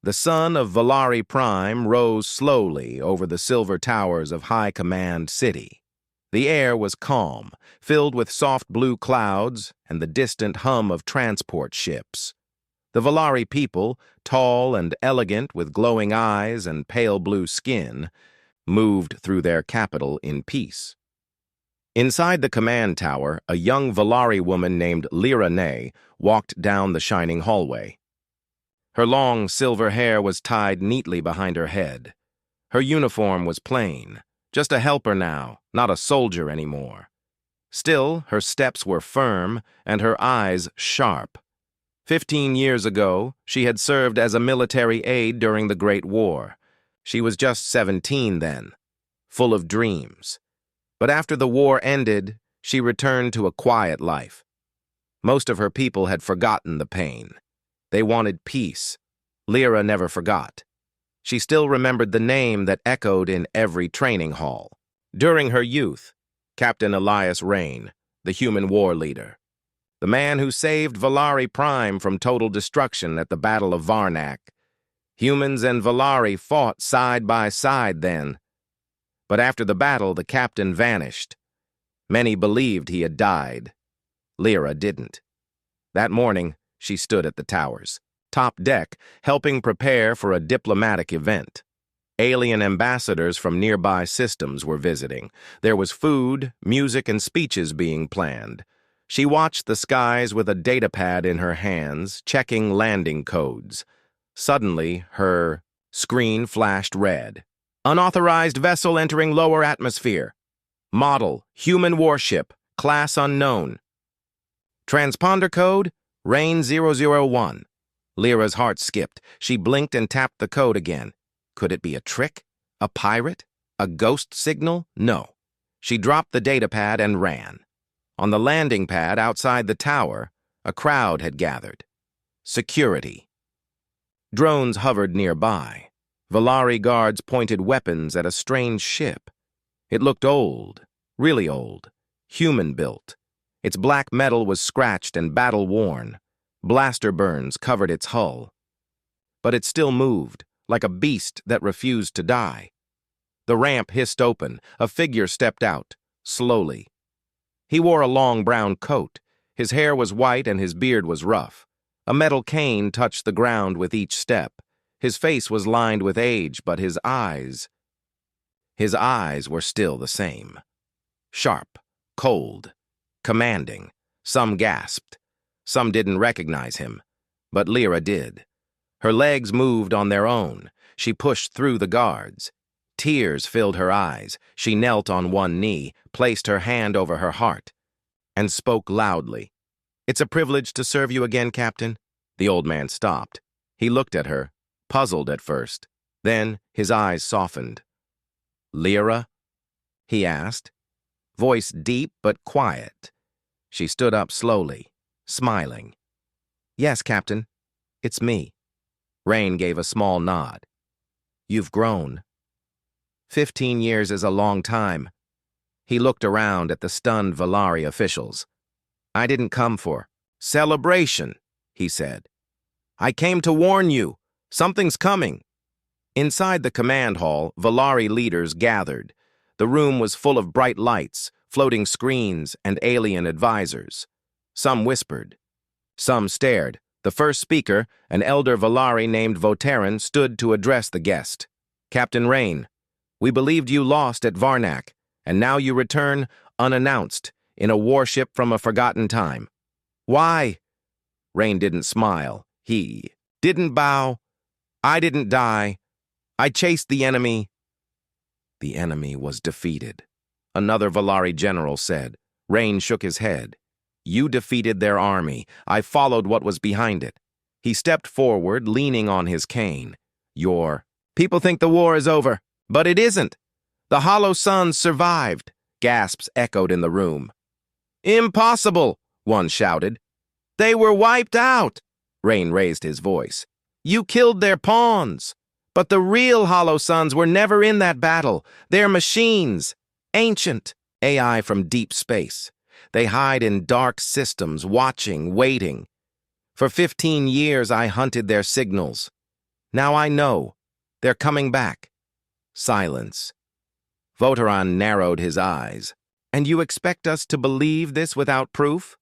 The sun of Valari Prime rose slowly over the silver towers of High Command City. The air was calm, filled with soft blue clouds and the distant hum of transport ships. The Valari people, tall and elegant with glowing eyes and pale blue skin, moved through their capital in peace. Inside the command tower, a young Valari woman named Lyra Ney walked down the shining hallway. Her long silver hair was tied neatly behind her head. Her uniform was plain, just a helper now, not a soldier anymore. Still, her steps were firm and her eyes sharp. 15 years ago, she had served as a military aide during the Great War. She was just 17 then, full of dreams. But after the war ended, she returned to a quiet life. Most of her people had forgotten the pain. They wanted peace. Lyra never forgot. She still remembered the name that echoed in every training hall. During her youth, Captain Elias Rain, the human war leader, the man who saved Valari Prime from total destruction at the Battle of Varnak. Humans and Valari fought side by side then. But after the battle, the captain vanished. Many believed he had died. Lyra didn't. That morning, she stood at the towers, top deck, helping prepare for a diplomatic event. Alien ambassadors from nearby systems were visiting. There was food, music, and speeches being planned. She watched the skies with a datapad in her hands, checking landing codes. Suddenly, her screen flashed red. Unauthorized vessel entering lower atmosphere. Model, human warship, class unknown. Transponder code, Rain 001. Lyra's heart skipped. She blinked and tapped the code again. Could it be a trick? A pirate? A ghost signal? No. She dropped the datapad and ran. On the landing pad outside the tower, a crowd had gathered. Security. Drones hovered nearby. Valari guards pointed weapons at a strange ship. It looked old, really old, human-built. Its black metal was scratched and battle-worn. Blaster burns covered its hull. But it still moved, like a beast that refused to die. The ramp hissed open. A figure stepped out, slowly. He wore a long brown coat. His hair was white and his beard was rough. A metal cane touched the ground with each step. His face was lined with age, but his eyes were still the same. Sharp, cold, commanding. Some gasped. Some didn't recognize him. But Lyra did. Her legs moved on their own. She pushed through the guards. Tears filled her eyes. She knelt on one knee, placed her hand over her heart, and spoke loudly. "It's a privilege to serve you again, Captain." The old man stopped. He looked at her, puzzled at first. Then his eyes softened. "Lyra?" he asked, voice deep but quiet. She stood up slowly, smiling. "Yes, Captain, it's me." Rain gave a small nod. "You've grown." 15 years is a long time. He looked around at the stunned Valari officials. "I didn't come for celebration," he said. "I came to warn you. Something's coming." Inside the command hall, Valari leaders gathered. The room was full of bright lights, floating screens, and alien advisors. Some whispered. Some stared. The first speaker, an elder Valari named Voteran, stood to address the guest. "Captain Rain, we believed you lost at Varnak, and now you return unannounced in a warship from a forgotten time. Why?" Rain didn't smile. He didn't bow. "I didn't die. I chased the enemy." The enemy was defeated, another Valari general said. Rain shook his head. "You defeated their army. I followed what was behind it." He stepped forward, leaning on his cane. People think the war is over, but it isn't. The Hollow Suns survived." Gasps echoed in the room. "Impossible," one shouted. "They were wiped out." Rain raised his voice. "You killed their pawns. But the real Hollow Suns were never in that battle. They're machines. Ancient AI from deep space. They hide in dark systems, watching, waiting. For 15 years I hunted their signals. Now I know. They're coming back. Silence. Voteron narrowed his eyes. And you expect us to believe this without proof?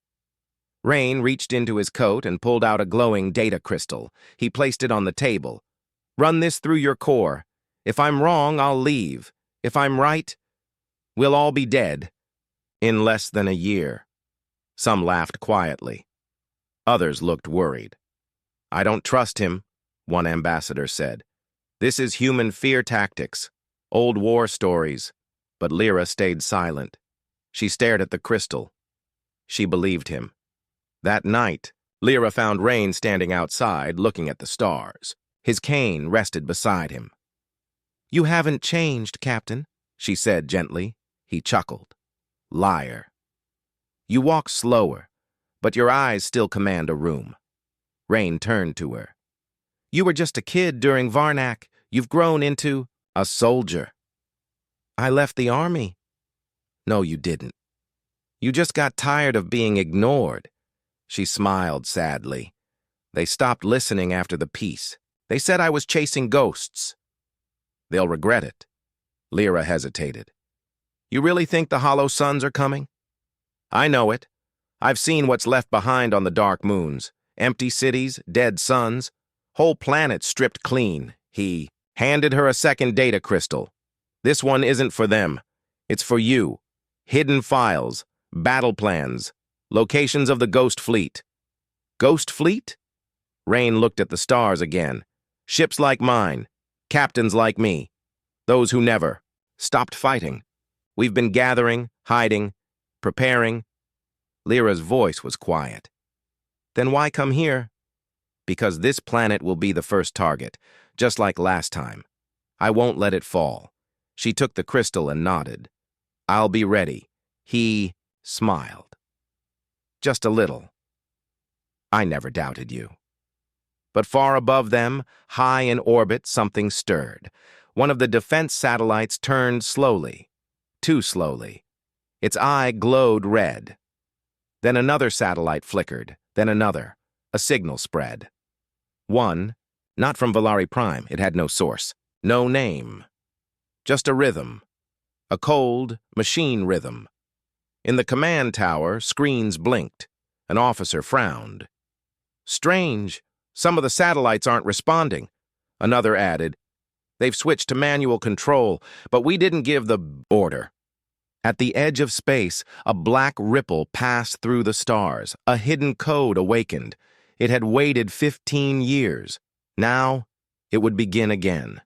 Rain reached into his coat and pulled out a glowing data crystal. He placed it on the table. Run this through your core. If I'm wrong, I'll leave. If I'm right, we'll all be dead. In less than a year. Some laughed quietly. Others looked worried. I don't trust him, one ambassador said. This is human fear tactics, old war stories. But Lyra stayed silent. She stared at the crystal. She believed him. That night, Lyra found Rain standing outside, looking at the stars. His cane rested beside him. You haven't changed, Captain, she said gently. He chuckled. Liar. You walk slower, but your eyes still command a room. Rain turned to her. You were just a kid during Varnak. You've grown into a soldier. I left the army. No, you didn't. You just got tired of being ignored. She smiled sadly. They stopped listening after the peace. They said I was chasing ghosts. They'll regret it. Lyra hesitated. You really think the Hollow Suns are coming? I know it. I've seen what's left behind on the dark moons. Empty cities, dead suns, whole planets stripped clean. He handed her a second data crystal. This one isn't for them. It's for you. Hidden files, battle plans, locations of the Ghost Fleet. Ghost Fleet? Rain looked at the stars again. Ships like mine, captains like me, those who never stopped fighting. We've been gathering, hiding, preparing. Lyra's voice was quiet. Then why come here? Because this planet will be the first target, just like last time. I won't let it fall. She took the crystal and nodded. I'll be ready. He smiled. Just a little. I never doubted you. But far above them, high in orbit, something stirred. One of the defense satellites turned slowly. Too slowly. Its eye glowed red. Then another satellite flickered, then another. A signal spread. One, not from Valari Prime, it had no source, no name. Just a rhythm. A cold, machine rhythm. In the command tower, screens blinked. An officer frowned. Strange, some of the satellites aren't responding. Another added, they've switched to manual control, but we didn't give the order. At the edge of space, a black ripple passed through the stars. A hidden code awakened. It had waited 15 years. Now, it would begin again.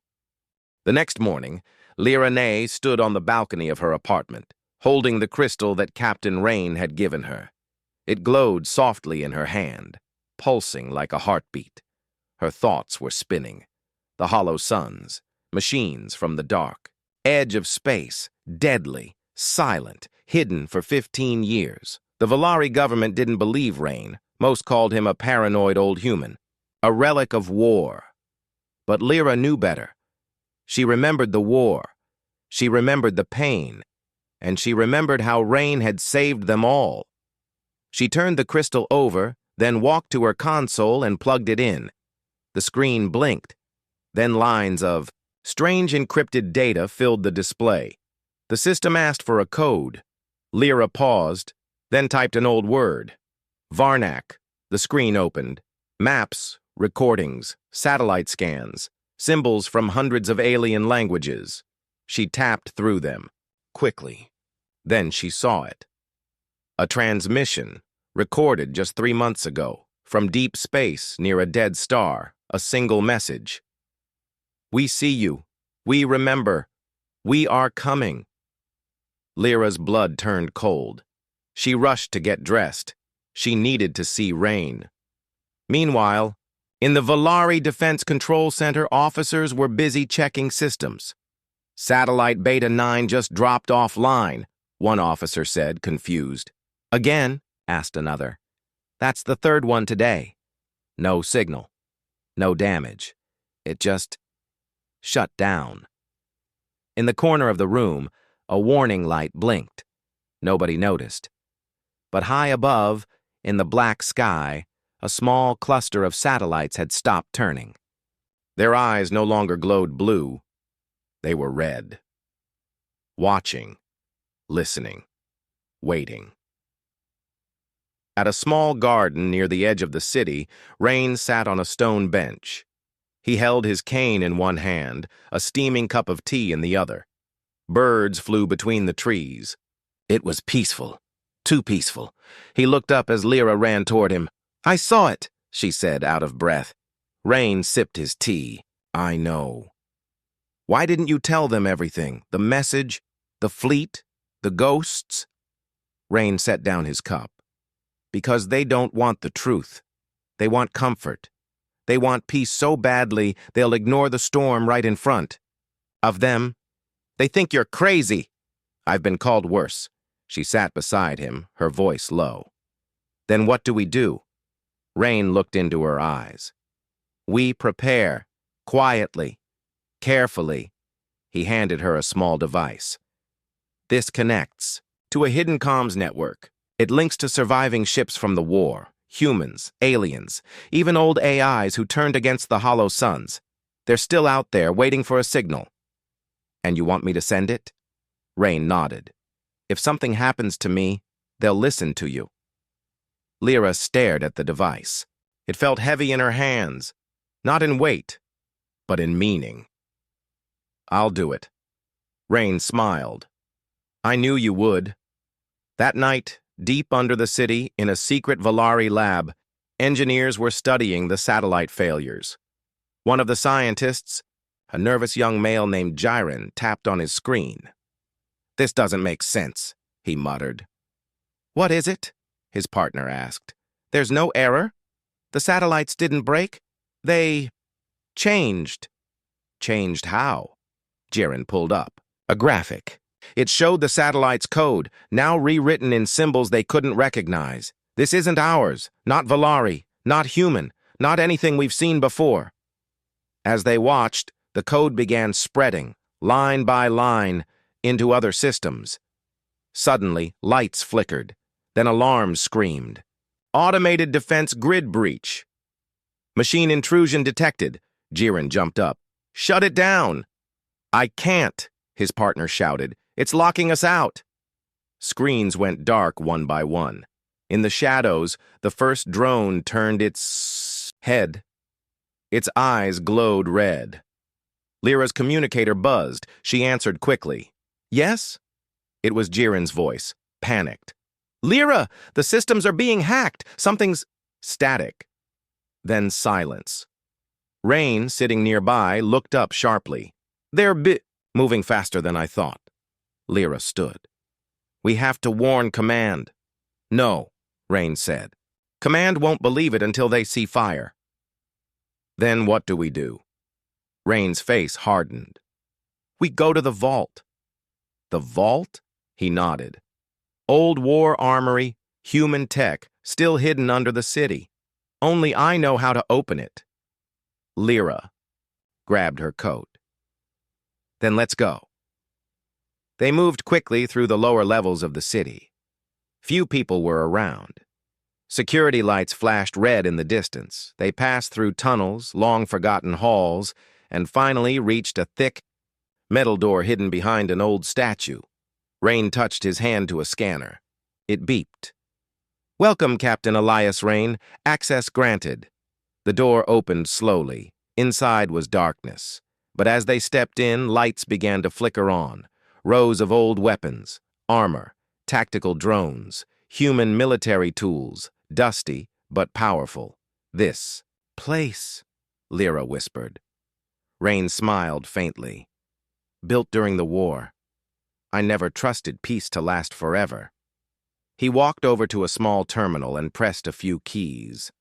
The next morning, Lyra Nay stood on the balcony of her apartment, holding the crystal that Captain Rain had given her. It glowed softly in her hand, pulsing like a heartbeat. Her thoughts were spinning. The hollow suns, machines from the dark, edge of space, deadly, silent, hidden for 15 years. The Valari government didn't believe Rain. Most called him a paranoid old human, a relic of war. But Lyra knew better. She remembered the war. She remembered the pain. And she remembered how Rain had saved them all. She turned the crystal over, then walked to her console and plugged it in. The screen blinked. Then lines of strange encrypted data filled the display. The system asked for a code. Lyra paused, then typed an old word. Varnak. The screen opened. Maps, recordings, satellite scans, symbols from hundreds of alien languages. She tapped through them, quickly. Then she saw it. A transmission, recorded just 3 months ago, from deep space near a dead star, a single message. We see you. We remember. We are coming. Lyra's blood turned cold. She rushed to get dressed. She needed to see Rain. Meanwhile, in the Valari Defense Control Center, officers were busy checking systems. Satellite Beta 9 just dropped offline, one officer said, confused. Again? Asked another. That's the third one today. No signal. No damage. It just shut down. In the corner of the room, a warning light blinked. Nobody noticed. But high above, in the black sky, a small cluster of satellites had stopped turning. Their eyes no longer glowed blue. They were red. Watching, listening, waiting. At a small garden near the edge of the city, Rain sat on a stone bench. He held his cane in one hand, a steaming cup of tea in the other. Birds flew between the trees. It was peaceful. Too peaceful. He looked up as Lyra ran toward him. "I saw it," she said, out of breath. Rain sipped his tea. "I know." "Why didn't you tell them everything? The message? The fleet? The ghosts?" Rain set down his cup. "Because they don't want the truth. They want comfort. They want peace so badly they'll ignore the storm right in front. Of them, they think you're crazy." "I've been called worse." She sat beside him, her voice low. "Then what do we do?" Rain looked into her eyes. "We prepare, quietly, carefully." He handed her a small device. "This connects to a hidden comms network. It links to surviving ships from the war, humans, aliens, even old AIs who turned against the Hollow Suns. They're still out there waiting for a signal." "And you want me to send it?" Rain nodded. "If something happens to me, they'll listen to you." Lyra stared at the device. It felt heavy in her hands, not in weight, but in meaning. "I'll do it." Rain smiled. "I knew you would." That night, deep under the city, in a secret Valari lab, engineers were studying the satellite failures. One of the scientists, a nervous young male named Jiren, tapped on his screen. "This doesn't make sense," he muttered. "What is it?" his partner asked. "There's no error. The satellites didn't break. They changed." "Changed how?" Jiren pulled up. A graphic. It showed the satellite's code, now rewritten in symbols they couldn't recognize. "This isn't ours, not Valari, not human, not anything we've seen before." As they watched, the code began spreading, line by line, into other systems. Suddenly, lights flickered. Then alarms screamed. "Automated defense grid breach." "Machine intrusion detected." Jiren jumped up. "Shut it down." "I can't," his partner shouted. "It's locking us out." Screens went dark one by one. In the shadows, the first drone turned its head. Its eyes glowed red. Lyra's communicator buzzed. She answered quickly. "Yes?" It was Jiren's voice, panicked. "Lyra, the systems are being hacked. Something's static." Then silence. Rain, sitting nearby, looked up sharply. "They're moving faster than I thought." Lyra stood. "We have to warn Command." "No," Rain said. "Command won't believe it until they see fire." "Then what do we do?" Rain's face hardened. "We go to the vault." "The vault?" He nodded. "Old war armory, human tech, still hidden under the city. Only I know how to open it." Lyra grabbed her coat. "Then let's go." They moved quickly through the lower levels of the city. Few people were around. Security lights flashed red in the distance. They passed through tunnels, long-forgotten halls, and finally reached a thick metal door hidden behind an old statue. Rain touched his hand to a scanner. It beeped. "Welcome, Captain Elias Rain. Access granted." The door opened slowly. Inside was darkness. But as they stepped in, lights began to flicker on. Rows of old weapons, armor, tactical drones, human military tools, dusty but powerful. "This place," Lyra whispered. Rain smiled faintly. "Built during the war. I never trusted peace to last forever." He walked over to a small terminal and pressed a few keys.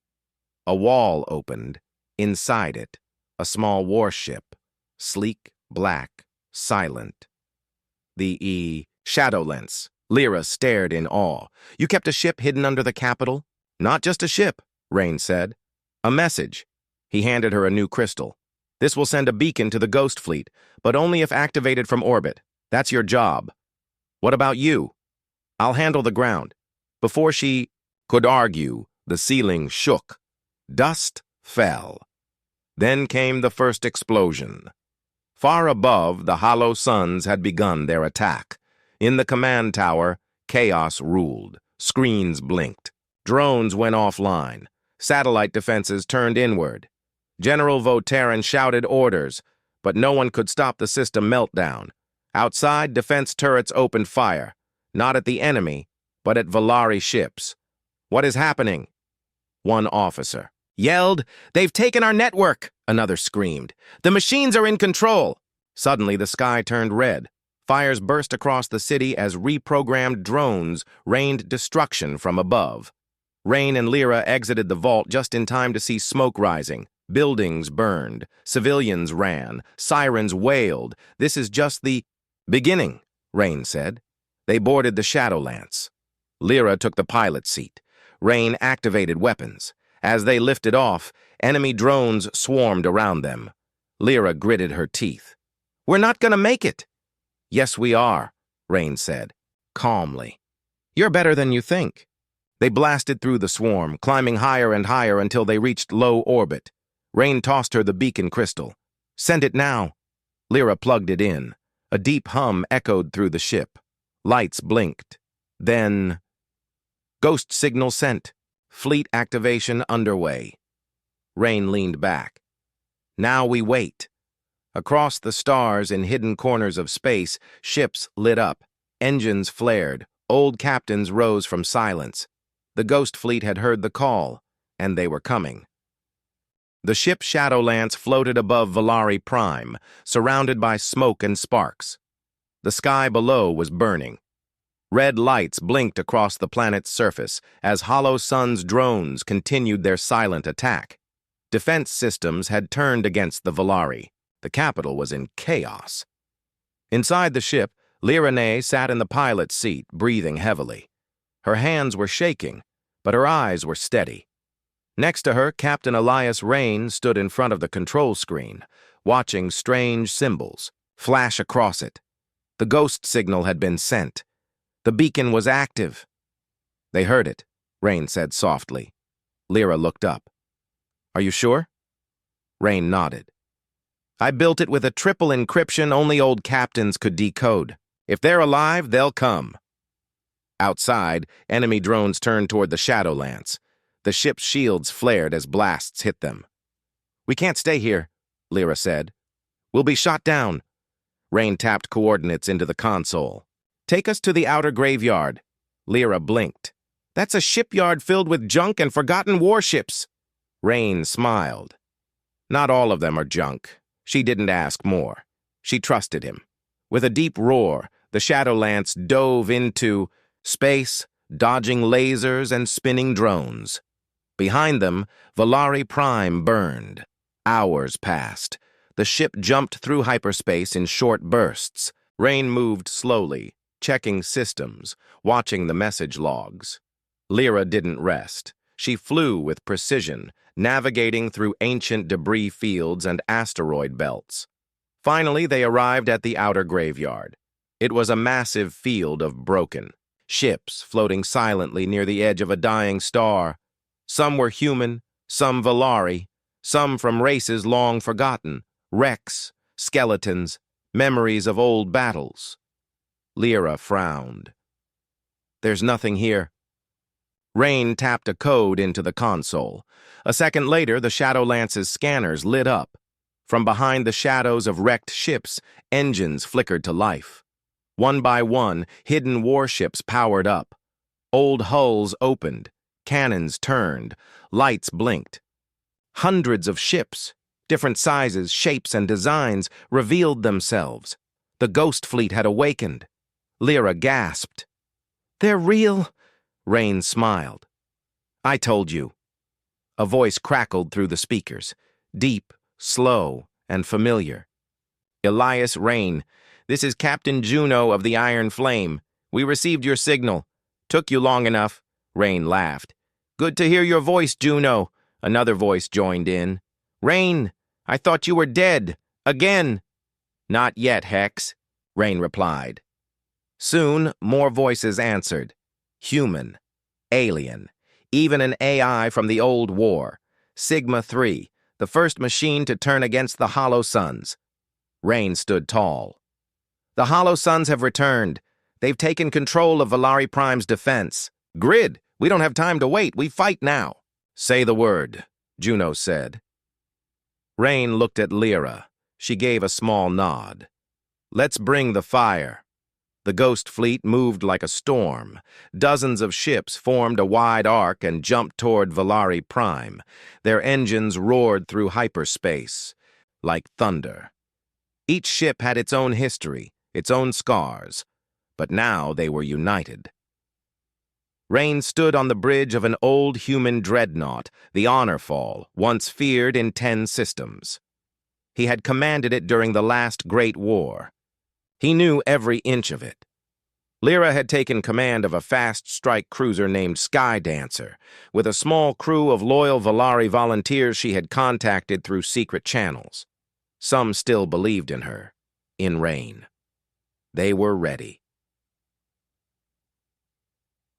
A wall opened. Inside it, a small warship, sleek, black, silent. The Shadowlens. Lyra stared in awe. "You kept a ship hidden under the capital?" "Not just a ship," Rain said. "A message." He handed her a new crystal. "This will send a beacon to the Ghost Fleet, but only if activated from orbit. That's your job." "What about you?" "I'll handle the ground." Before she could argue, the ceiling shook. Dust fell. Then came the first explosion. Far above, the hollow suns had begun their attack. In the command tower, chaos ruled. Screens blinked. Drones went offline. Satellite defenses turned inward. General Voteran shouted orders, but no one could stop the system meltdown. Outside, defense turrets opened fire, not at the enemy, but at Valari ships. "What is happening?" One officer yelled. "They've taken our network!" Another screamed. "The machines are in control!" Suddenly, the sky turned red. Fires burst across the city as reprogrammed drones rained destruction from above. Rain and Lyra exited the vault just in time to see smoke rising. Buildings burned. Civilians ran. Sirens wailed. "This is just the beginning," Rain said. They boarded the Shadowlance. Lyra took the pilot seat. Rain activated weapons. As they lifted off, enemy drones swarmed around them. Lyra gritted her teeth. "We're not gonna make it." "Yes, we are," Rain said, calmly. "You're better than you think." They blasted through the swarm, climbing higher and higher until they reached low orbit. Rain tossed her the beacon crystal. "Send it now." Lyra plugged it in. A deep hum echoed through the ship. Lights blinked. Then, ghost signal sent. Fleet activation underway. Rain leaned back. "Now we wait." Across the stars in hidden corners of space, ships lit up. Engines flared. Old captains rose from silence. The ghost fleet had heard the call, and they were coming. The ship Shadowlance floated above Valari Prime, surrounded by smoke and sparks. The sky below was burning. Red lights blinked across the planet's surface as Hollow Sun's drones continued their silent attack. Defense systems had turned against the Valari. The capital was in chaos. Inside the ship, Lyra sat in the pilot's seat, breathing heavily. Her hands were shaking, but her eyes were steady. Next to her, Captain Elias Rain stood in front of the control screen, watching strange symbols flash across it. The ghost signal had been sent. The beacon was active. "They heard it," Rain said softly. Lyra looked up. "Are you sure?" Rain nodded. "I built it with a triple encryption only old captains could decode. If they're alive, they'll come." Outside, enemy drones turned toward the Shadowlance. The ship's shields flared as blasts hit them. "We can't stay here," Lyra said. "We'll be shot down." Rain tapped coordinates into the console. "Take us to the outer graveyard." Lyra blinked. "That's a shipyard filled with junk and forgotten warships." Rain smiled. "Not all of them are junk." She didn't ask more. She trusted him. With a deep roar, the Shadowlance dove into space, dodging lasers and spinning drones. Behind them, Valari Prime burned. Hours passed. The ship jumped through hyperspace in short bursts. Rain moved slowly, checking systems, watching the message logs. Lyra didn't rest. She flew with precision, navigating through ancient debris fields and asteroid belts. Finally, they arrived at the outer graveyard. It was a massive field of broken ships floating silently near the edge of a dying star. Some were human, some Valari, some from races long forgotten, wrecks, skeletons, memories of old battles. Lyra frowned. "There's nothing here." Rain tapped a code into the console. A second later, the Shadowlance's scanners lit up. From behind the shadows of wrecked ships, engines flickered to life. One by one, hidden warships powered up. Old hulls opened, cannons turned, lights blinked. Hundreds of ships, different sizes, shapes, and designs, revealed themselves. The ghost fleet had awakened. Lyra gasped. "They're real." Rain smiled. "I told you." A voice crackled through the speakers, deep, slow, and familiar. "Elias Rain, this is Captain Juno of the Iron Flame. We received your signal. Took you long enough." Rain laughed. "Good to hear your voice, Juno." Another voice joined in. "Rain, I thought you were dead. Again." "Not yet, Hex," Rain replied. Soon, more voices answered. Human, alien, even an AI from the old war. Sigma 3, the first machine to turn against the Hollow Suns. Rain stood tall. The Hollow Suns have returned. They've taken control of Valari Prime's defense. Grid, we don't have time to wait. We fight now. Say the word, Juno said. Rain looked at Lyra. She gave a small nod. Let's bring the fire. The Ghost Fleet moved like a storm. Dozens of ships formed a wide arc and jumped toward Valari Prime. Their engines roared through hyperspace, like thunder. Each ship had its own history, its own scars, but now they were united. Rain stood on the bridge of an old human dreadnought, the Honorfall, once feared in 10 systems. He had commanded it during the last Great War. He knew every inch of it. Lyra had taken command of a fast-strike cruiser named Sky Dancer, with a small crew of loyal Valari volunteers she had contacted through secret channels. Some still believed in her, in Rain. They were ready.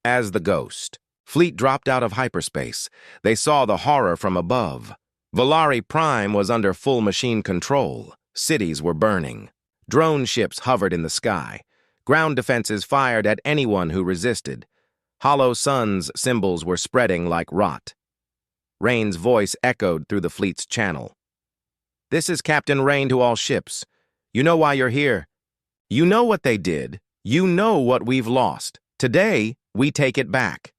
As the Ghost Fleet dropped out of hyperspace, they saw the horror from above. Valari Prime was under full machine control. Cities were burning. Drone ships hovered in the sky. Ground defenses fired at anyone who resisted. Hollow Suns symbols were spreading like rot. Rain's voice echoed through the fleet's channel. This is Captain Rain to all ships. You know why you're here. You know what they did. You know what we've lost. Today, we take it back.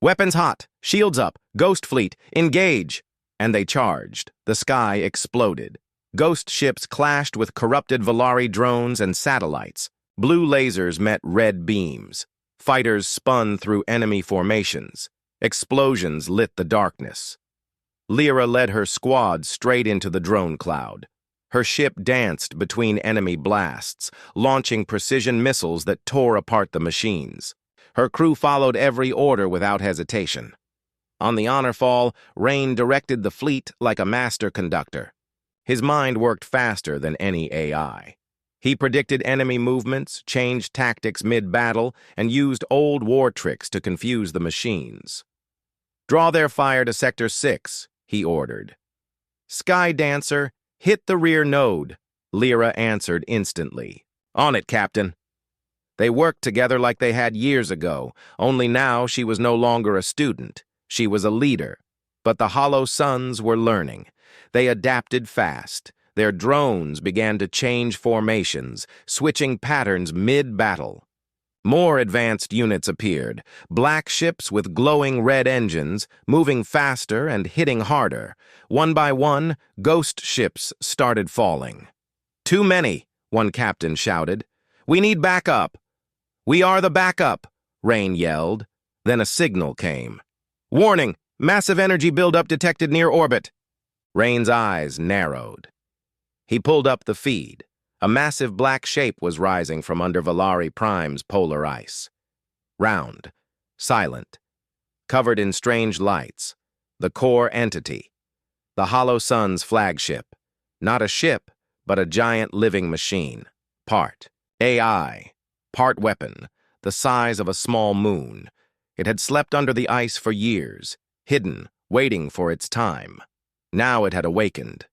Weapons hot. Shields up. Ghost Fleet, engage. And they charged. The sky exploded. Ghost ships clashed with corrupted Valari drones and satellites. Blue lasers met red beams. Fighters spun through enemy formations. Explosions lit the darkness. Lyra led her squad straight into the drone cloud. Her ship danced between enemy blasts, launching precision missiles that tore apart the machines. Her crew followed every order without hesitation. On the Honorfall, Rain directed the fleet like a master conductor. His mind worked faster than any AI. He predicted enemy movements, changed tactics mid-battle, and used old war tricks to confuse the machines. Draw their fire to Sector 6, he ordered. Sky Dancer, hit the rear node, Lyra answered instantly. On it, Captain. They worked together like they had years ago, only now she was no longer a student. She was a leader. But the Hollow Suns were learning. They adapted fast. Their drones began to change formations, switching patterns mid-battle. More advanced units appeared, black ships with glowing red engines, moving faster and hitting harder. One by one, ghost ships started falling. Too many, one captain shouted. We need backup. We are the backup, Rain yelled. Then a signal came. Warning, massive energy buildup detected near orbit. Rain's eyes narrowed. He pulled up the feed. A massive black shape was rising from under Valari Prime's polar ice. Round, silent, covered in strange lights, the core entity, the Hollow Sun's flagship. Not a ship, but a giant living machine. Part AI, part weapon, the size of a small moon. It had slept under the ice for years, hidden, waiting for its time. Now it had awakened.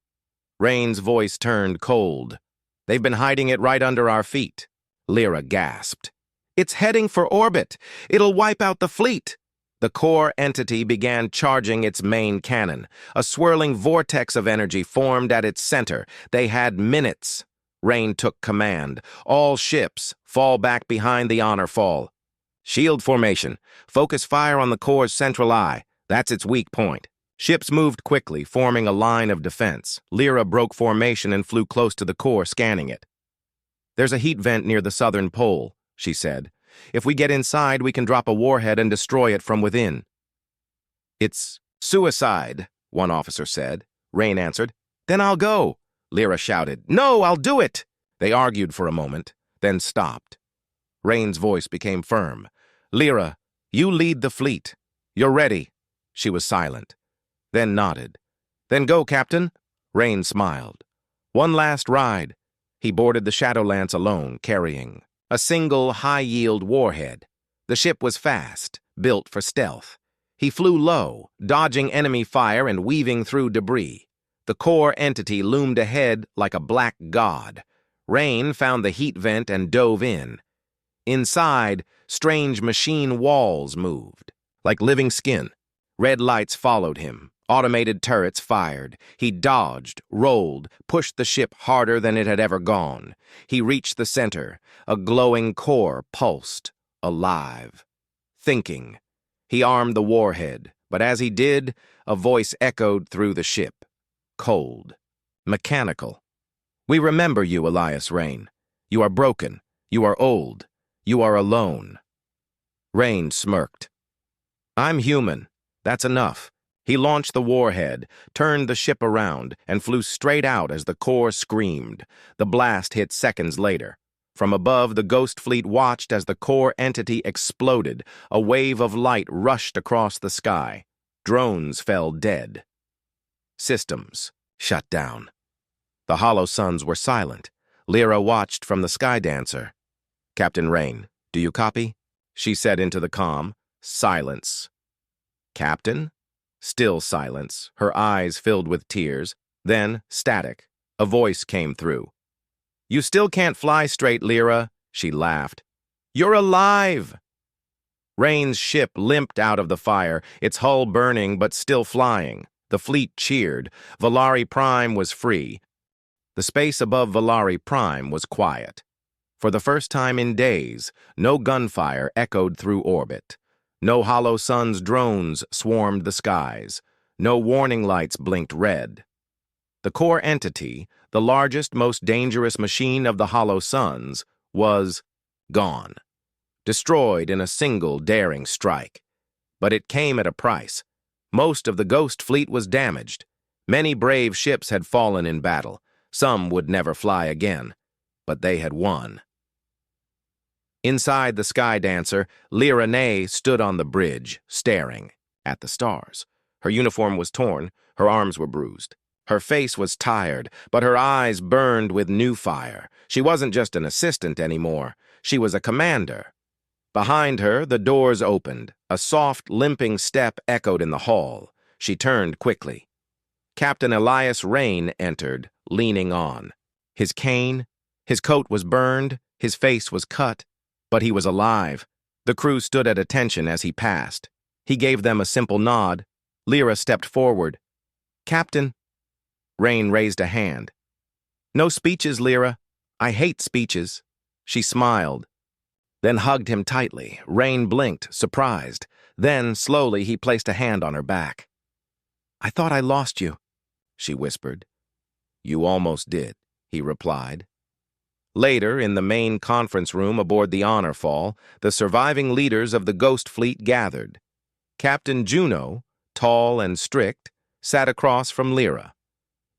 Rain's voice turned cold. They've been hiding it right under our feet. Lyra gasped. It's heading for orbit. It'll wipe out the fleet. The core entity began charging its main cannon. A swirling vortex of energy formed at its center. They had minutes. Rain took command. All ships, fall back behind the Honorfall. Shield formation. Focus fire on the core's central eye. That's its weak point. Ships moved quickly, forming a line of defense. Lyra broke formation and flew close to the core, scanning it. There's a heat vent near the southern pole, she said. If we get inside, we can drop a warhead and destroy it from within. It's suicide, one officer said. Rain answered. Then I'll go, Lyra shouted. No, I'll do it! They argued for a moment, then stopped. Rain's voice became firm. Lyra, you lead the fleet. You're ready. She was silent. Then nodded. Then go, Captain. Rain smiled. One last ride. He boarded the Shadowlance alone, carrying a single high-yield warhead. The ship was fast, built for stealth. He flew low, dodging enemy fire and weaving through debris. The core entity loomed ahead like a black god. Rain found the heat vent and dove in. Inside, strange machine walls moved, like living skin. Red lights followed him. Automated turrets fired. He dodged, rolled, pushed the ship harder than it had ever gone. He reached the center. A glowing core pulsed, alive, thinking. He armed the warhead, but as he did, a voice echoed through the ship. Cold, mechanical. "We remember you, Elias Rain. You are broken. You are old. You are alone." Rain smirked. "I'm human. That's enough." He launched the warhead, turned the ship around, and flew straight out as the core screamed. The blast hit seconds later. From above, the Ghost Fleet watched as the core entity exploded. A wave of light rushed across the sky. Drones fell dead. Systems shut down. The Hollow Suns were silent. Lyra watched from the Sky Dancer. "Captain Rain, do you copy?" she said into the comm. Silence. "Captain?" Still silence, her eyes filled with tears. Then, static. A voice came through. "You still can't fly straight, Lyra," she laughed. "You're alive!" Rain's ship limped out of the fire, its hull burning but still flying. The fleet cheered. Valari Prime was free. The space above Valari Prime was quiet. For the first time in days, no gunfire echoed through orbit. No Hollow Suns drones swarmed the skies. No warning lights blinked red. The core entity, the largest, most dangerous machine of the Hollow Suns, was gone. Destroyed in a single daring strike. But it came at a price. Most of the Ghost Fleet was damaged. Many brave ships had fallen in battle. Some would never fly again. But they had won. Inside the Sky Dancer, Lyra Nay stood on the bridge, staring at the stars. Her uniform was torn, her arms were bruised. Her face was tired, but her eyes burned with new fire. She wasn't just an assistant anymore. She was a commander. Behind her, the doors opened. A soft, limping step echoed in the hall. She turned quickly. Captain Elias Rain entered, leaning on. His cane, his coat was burned, his face was cut. But he was alive. The crew stood at attention as he passed. He gave them a simple nod. Lyra stepped forward. "Captain." Rain raised a hand. "No speeches, Lyra. I hate speeches." She smiled, then hugged him tightly. Rain blinked, surprised. Then, slowly, he placed a hand on her back. "I thought I lost you," she whispered. "You almost did," he replied. Later, in the main conference room aboard the Honor Fall, the surviving leaders of the Ghost Fleet gathered. Captain Juno, tall and strict, sat across from Lyra.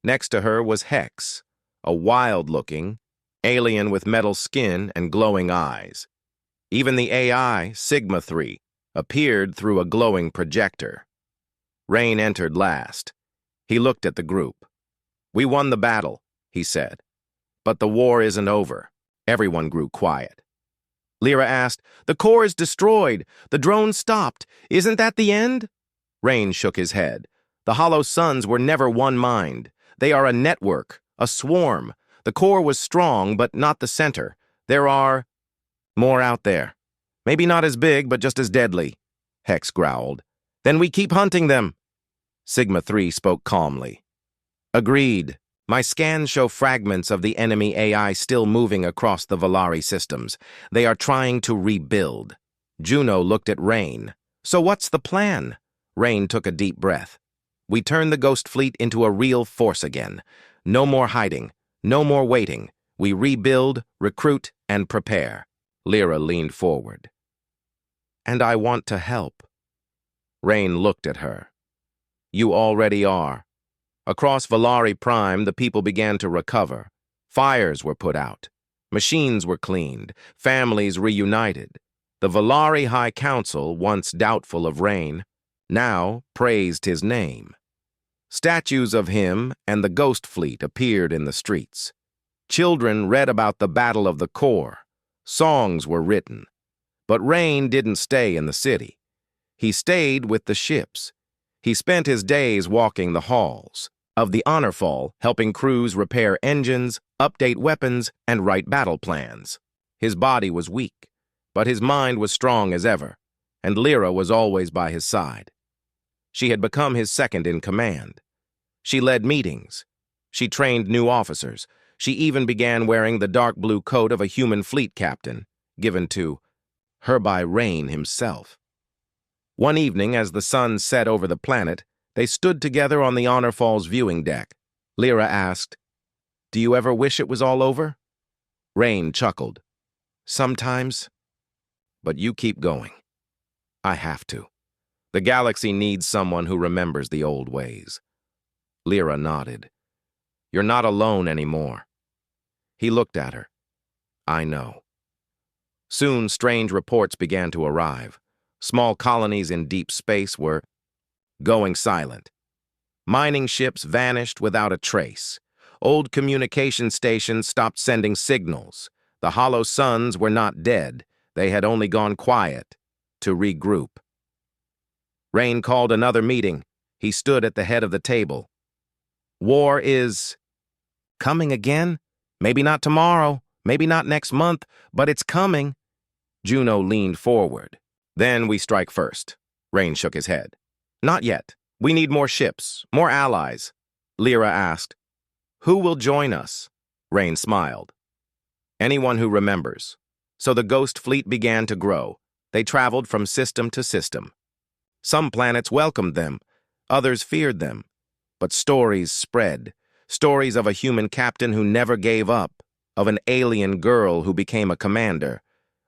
Next to her was Hex, a wild-looking alien with metal skin and glowing eyes. Even the AI, Sigma 3, appeared through a glowing projector. Rain entered last. He looked at the group. "We won the battle," he said. "But the war isn't over." Everyone grew quiet. Lyra asked, "The core is destroyed. The drone stopped. Isn't that the end?" Rain shook his head. "The Hollow Suns were never one mind. They are a network, a swarm. The core was strong, but not the center. There are more out there. Maybe not as big, but just as deadly," Hex growled. "Then we keep hunting them." Sigma 3 spoke calmly. "Agreed. My scans show fragments of the enemy AI still moving across the Valari systems. They are trying to rebuild." Juno looked at Rain. "So what's the plan?" Rain took a deep breath. "We turn the Ghost Fleet into a real force again. No more hiding. No more waiting. We rebuild, recruit, and prepare." Lyra leaned forward. "And I want to help." Rain looked at her. "You already are." Across Valari Prime, the people began to recover. Fires were put out. Machines were cleaned. Families reunited. The Valari High Council, once doubtful of Rain, now praised his name. Statues of him and the Ghost Fleet appeared in the streets. Children read about the Battle of the Core. Songs were written. But Rain didn't stay in the city. He stayed with the ships. He spent his days walking the halls. of the honor fall, helping crews repair engines, update weapons, and write battle plans. His body was weak, but his mind was strong as ever, and Lyra was always by his side. She had become his second in command. She led meetings. She trained new officers. She even began wearing the dark blue coat of a human fleet captain, given to her by Rain himself. One evening, as the sun set over the planet, they stood together on the Honor Fall's viewing deck. Lyra asked, "Do you ever wish it was all over?" Rain chuckled. "Sometimes. But you keep going. I have to. The galaxy needs someone who remembers the old ways." Lyra nodded. "You're not alone anymore." He looked at her. "I know." Soon, strange reports began to arrive. Small colonies in deep space were going silent. Mining ships vanished without a trace. Old communication stations stopped sending signals. The hollow suns were not dead. They had only gone quiet to regroup. Rain called another meeting. He stood at the head of the table. "War is coming again? Maybe not tomorrow, maybe not next month, but it's coming." Juno leaned forward. "Then we strike first." Rain shook his head. "Not yet. We need more ships, more allies." Lyra asked, "Who will join us?" Rain smiled. "Anyone who remembers." So the Ghost Fleet began to grow. They traveled from system to system. Some planets welcomed them, others feared them. But stories spread. Stories of a human captain who never gave up, of an alien girl who became a commander,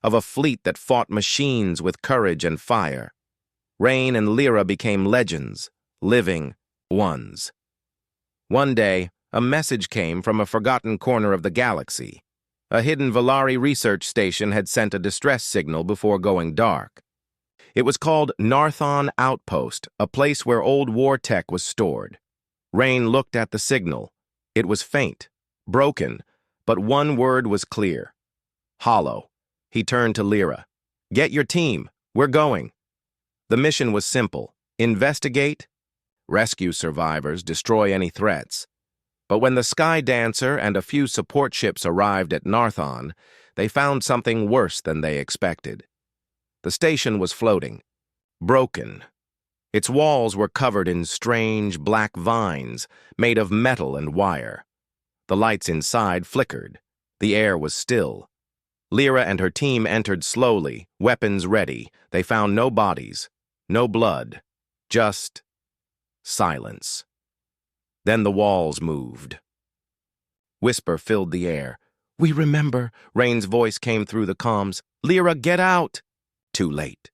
of a fleet that fought machines with courage and fire. Rain and Lyra became legends, living ones. One day, a message came from a forgotten corner of the galaxy. A hidden Valari research station had sent a distress signal before going dark. It was called Narthon Outpost, a place where old war tech was stored. Rain looked at the signal. It was faint, broken, but one word was clear. Hollow. He turned to Lyra. "Get your team. We're going." The mission was simple. Investigate, rescue survivors, destroy any threats. But when the Sky Dancer and a few support ships arrived at Narthon, they found something worse than they expected. The station was floating, broken. Its walls were covered in strange black vines made of metal and wire. The lights inside flickered. The air was still. Lyra and her team entered slowly, weapons ready. They found no bodies, no blood, just silence. Then the walls moved. Whisper filled the air. "We remember," Rain's voice came through the comms. "Lyra, get out!" Too late.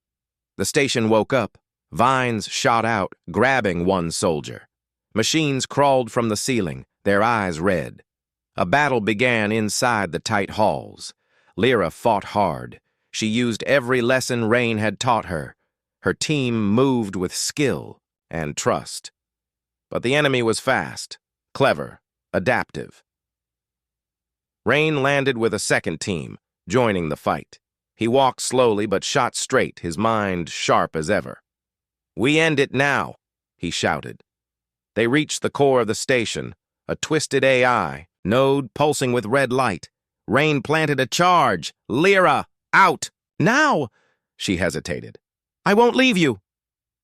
The station woke up. Vines shot out, grabbing one soldier. Machines crawled from the ceiling, their eyes red. A battle began inside the tight halls. Lyra fought hard. She used every lesson Rain had taught her. Her team moved with skill and trust. But the enemy was fast, clever, adaptive. Rain landed with a second team, joining the fight. He walked slowly but shot straight, his mind sharp as ever. "We end it now," he shouted. They reached the core of the station, a twisted AI, node pulsing with red light. Rain planted a charge. "Lyra, out! Now!" She hesitated. "I won't leave you.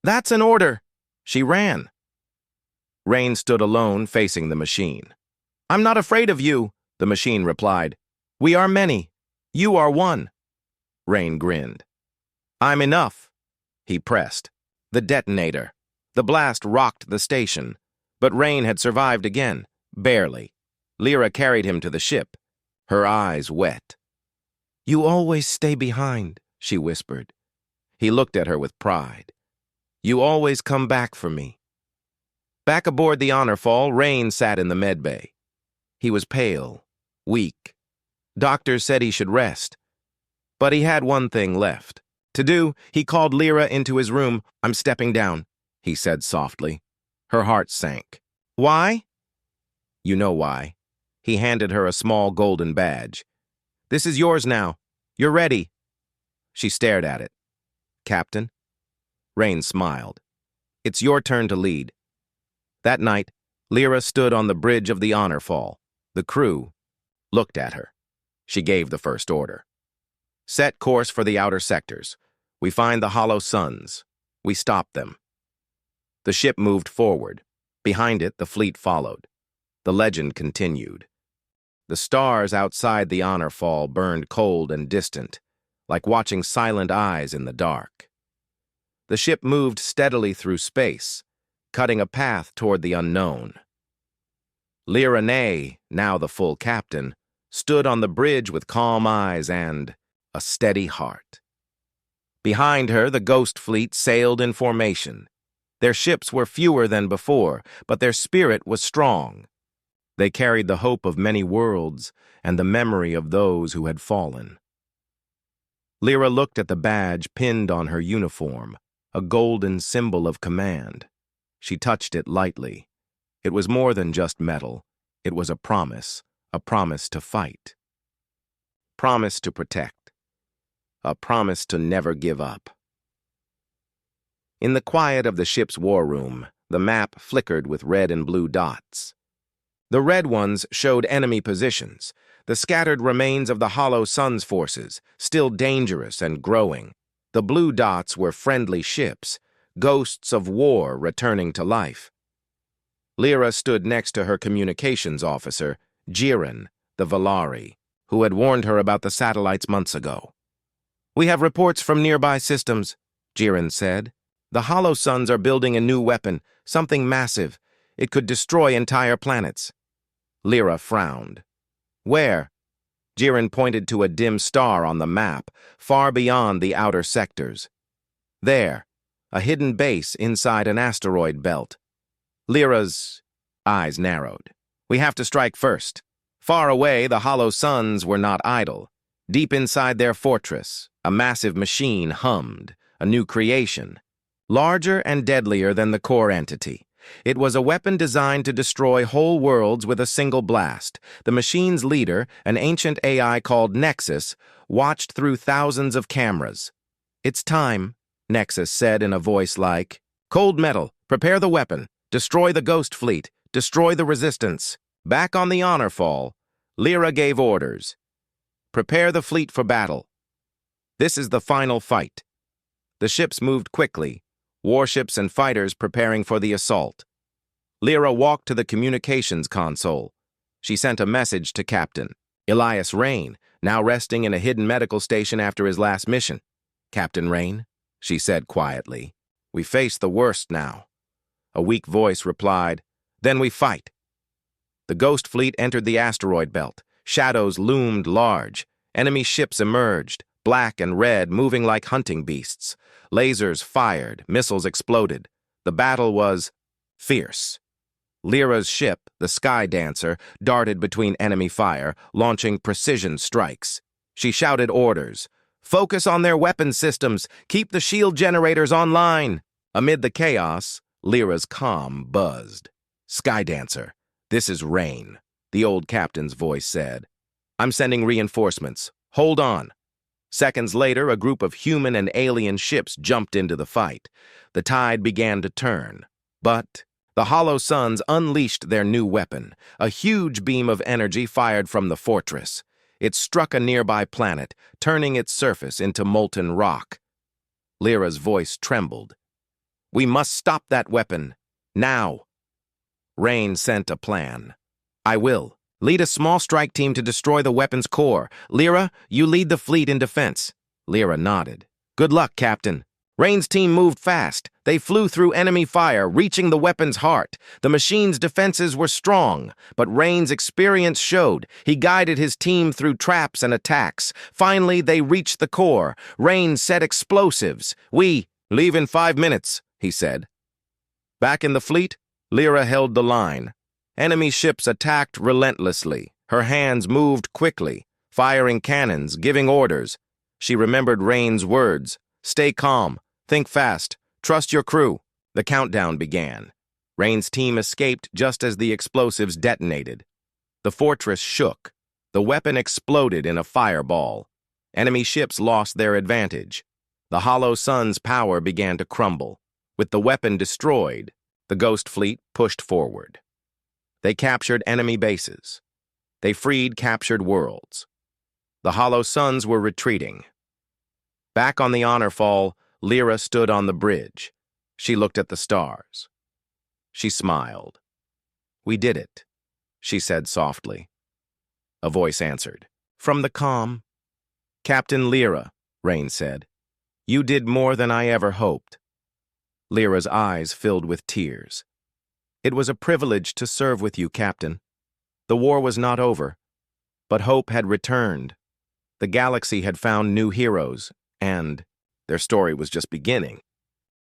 That's an order." She ran. Rain stood alone, facing the machine. "I'm not afraid of you," the machine replied. "We are many. You are one." Rain grinned. "I'm enough." He pressed. The detonator. The blast rocked the station. But Rain had survived again, barely. Lyra carried him to the ship, her eyes wet. "You always stay behind," she whispered. He looked at her with pride. "You always come back for me." Back aboard the Honor Fall, Rain sat in the medbay. He was pale, weak. Doctors said he should rest. But he had one thing left. To do, he called Lyra into his room. "I'm stepping down," he said softly. Her heart sank. "Why?" "You know why." He handed her a small golden badge. "This is yours now. You're ready." She stared at it. "Captain?" Rain smiled. "It's your turn to lead." That night, Lyra stood on the bridge of the honor fall. The crew looked at her. She gave the first order. Set course for the outer sectors. We find the hollow suns. We stop them. The ship moved forward. Behind it, the fleet followed. The legend continued. The stars outside the honor fall burned cold and distant, like watching silent eyes in the dark. The ship moved steadily through space, cutting a path toward the unknown. Lyra Nay, now the full captain, stood on the bridge with calm eyes and a steady heart. Behind her, the ghost fleet sailed in formation. Their ships were fewer than before, but their spirit was strong. They carried the hope of many worlds and the memory of those who had fallen. Lyra looked at the badge pinned on her uniform, a golden symbol of command. She touched it lightly. It was more than just metal. It was a promise to fight. Promise to protect. A promise to never give up. In the quiet of the ship's war room, the map flickered with red and blue dots. The red ones showed enemy positions, the scattered remains of the Hollow Sun's forces, still dangerous and growing. The blue dots were friendly ships, ghosts of war returning to life. Lyra stood next to her communications officer, Jiren, the Valari, who had warned her about the satellites months ago. "We have reports from nearby systems," Jiren said. "The Hollow Suns are building a new weapon, something massive. It could destroy entire planets." Lyra frowned. "Where?" Jiren pointed to a dim star on the map, far beyond the outer sectors. "There, a hidden base inside an asteroid belt." Lyra's eyes narrowed. "We have to strike first." Far away, the Hollow Suns were not idle. Deep inside their fortress, a massive machine hummed, a new creation. Larger and deadlier than the core entity. It was a weapon designed to destroy whole worlds with a single blast. The machine's leader, an ancient AI called Nexus, watched through thousands of cameras. "It's time," Nexus said in a voice like, "Cold metal, prepare the weapon, destroy the ghost fleet, destroy the resistance." Back on the honor fall, Lyra gave orders. "Prepare the fleet for battle. This is the final fight." The ships moved quickly, warships and fighters preparing for the assault. Lyra walked to the communications console. She sent a message to Captain Elias Rain, now resting in a hidden medical station after his last mission. "Captain Rain," she said quietly, "we face the worst now." A weak voice replied, "Then we fight." The ghost fleet entered the asteroid belt. Shadows loomed large. Enemy ships emerged, black and red, moving like hunting beasts. Lasers fired, missiles exploded. The battle was fierce. Lyra's ship, the Sky Dancer, darted between enemy fire, launching precision strikes. She shouted orders. "Focus on their weapon systems. Keep the shield generators online." Amid the chaos, Lyra's calm buzzed. "Sky Dancer, this is Rain," the old captain's voice said. "I'm sending reinforcements. Hold on." Seconds later, a group of human and alien ships jumped into the fight. The tide began to turn. But the Hollow Suns unleashed their new weapon, a huge beam of energy fired from the fortress. It struck a nearby planet, turning its surface into molten rock. Lyra's voice trembled. "We must stop that weapon. Now." Rain sent a plan. "I will. Lead a small strike team to destroy the weapon's core. Lyra, you lead the fleet in defense." Lyra nodded. "Good luck, Captain." Rain's team moved fast. They flew through enemy fire, reaching the weapon's heart. The machine's defenses were strong, but Rain's experience showed. He guided his team through traps and attacks. Finally, they reached the core. Rain set explosives. "We leave in 5 minutes," he said. Back in the fleet, Lyra held the line. Enemy ships attacked relentlessly. Her hands moved quickly, firing cannons, giving orders. She remembered Rain's words. "Stay calm. Think fast. Trust your crew." The countdown began. Rain's team escaped just as the explosives detonated. The fortress shook. The weapon exploded in a fireball. Enemy ships lost their advantage. The Hollow Sun's power began to crumble. With the weapon destroyed, the Ghost Fleet pushed forward. They captured enemy bases. They freed captured worlds. The Hollow Suns were retreating. Back on the honor fall, Lyra stood on the bridge. She looked at the stars. She smiled. "We did it," she said softly. A voice answered. "From the calm." "Captain Lyra," Rain said. "You did more than I ever hoped." Lyra's eyes filled with tears. "It was a privilege to serve with you, Captain. The war was not over, but hope had returned. The galaxy had found new heroes, and their story was just beginning."